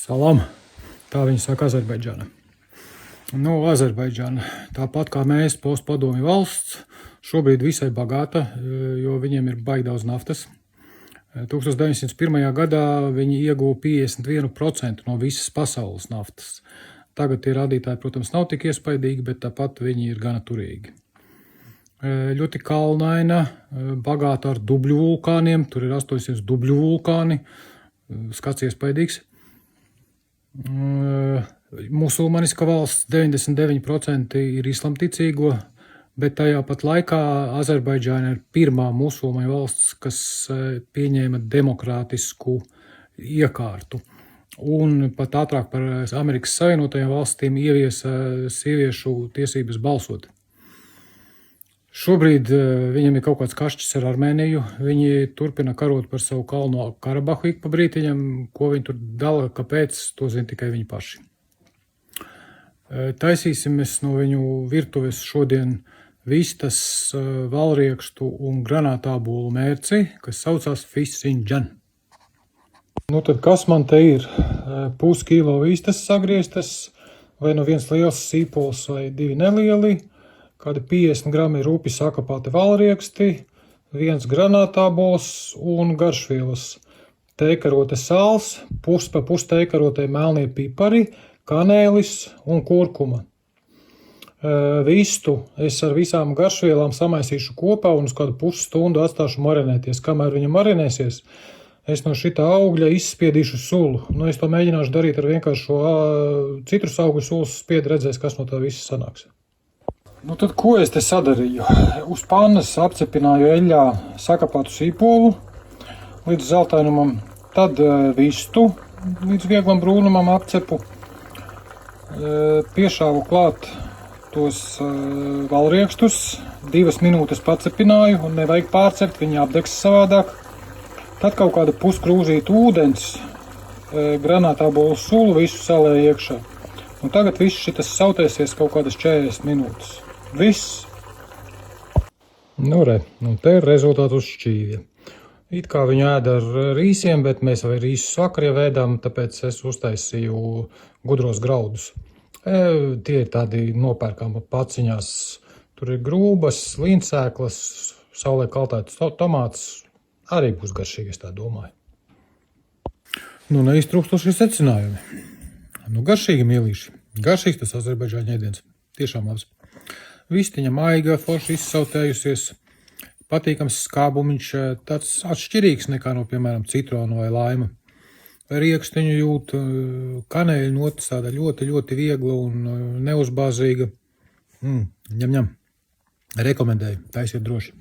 Salam, tā viņi saka Azerbaidžāna. Azerbaidžāna, tāpat kā mēs, postpadomju valsts, šobrīd visai bagāta, jo viņiem ir baigi daudz naftas. 1901. gadā viņi ieguva 51% no visas pasaules naftas. Tagad tie rādītāji, protams, nav tik iespaidīgi, bet tāpat viņi ir gana turīgi. Ļoti kalnaina, bagāta ar dubļu vulkāniem, tur ir 800 dubļu vulkāni, skats iespaidīgs. Musulmaniska valsts 99% ir islamticīgo, bet tajā pat laikā Azerbaidžāna ir pirmā musulmaņu valsts, kas pieņēma demokrātisku iekārtu. Un pat ātrāk par Amerikas Savienotajām valstīm ieviesa sieviešu tiesības balsot. Šobrīd viņiem ir kaut kāds kašķis ar Armēniju. Viņi turpina karot par savu Kalno Karabahu ik pa brītiņam. Ko viņi tur dala, kāpēc, to zina tikai viņi paši. Taisīsimies no viņu virtuves šodien vistas, valriekstu un granātābolu mērci, kas saucās Fisinģan. Tad kas man te ir? Puskilo vistas sagrieztas, vai viens liels sīpols vai divi nelieli, kādi 50 grami rūpi sakapāti valrieksti, viens granātābols un garšvielas. Teikarote sāls, pa pusteikarotai melnie pipari, kanēlis un kurkuma. Vistu es ar visām garšvielām samaisīšu kopā un uz kādu pusstundu atstāšu marinēties. Kamēr viņa marinēsies, es no šitā augļa izspiedīšu sulu. Es to mēģināšu darīt ar vienkāršo citrus augļu sulas spiedi, redzēs, kas no tā viss sanāks. Tad ko es te sadarīju? Uz pannas apcepināju eļļā sakapātu sīpolu līdz zeltainumam, tad vistu līdz vieglam brūnumam apcepu, piešāvu klāt tos valriekstus, 2 minūtes pacepināju un nevajag pārcept, viņi apdegs savādāk. Tad kaut kāda puskrūzīta ūdens, granātābolu sulu visu salēju iekšā. Un tagad viss šitas sautēsies kaut kādas 40 minūtes. Viss. Te ir rezultāts uz šķīvja. It kā viņu ēda ar rīsiem, bet mēs vai rīsus vakar jau ēdām, tāpēc es uztaisīju gudros graudus. Tie ir tādi nopērkām paciņās. Tur ir grūbas, līnsēklas, saulē kaltētas tomāts. Arī būs garšīgi, es tā domāju. Neiztrūkstošie secinājumi. Garšīgi mielīši. Garšīgs tas Azerbaidžāņu ēdiens. Tiešām labs. Vistiņa maiga, forši izsautējusies. Patīkams skābumiņš, tāds atšķirīgs nekā no, piemēram, citronu vai laima. Riekstiņu jūt, kanēļu notis tāda ļoti, ļoti viegla un neuzbāzīga. Ņem. Rekomendēju, taisiet droši.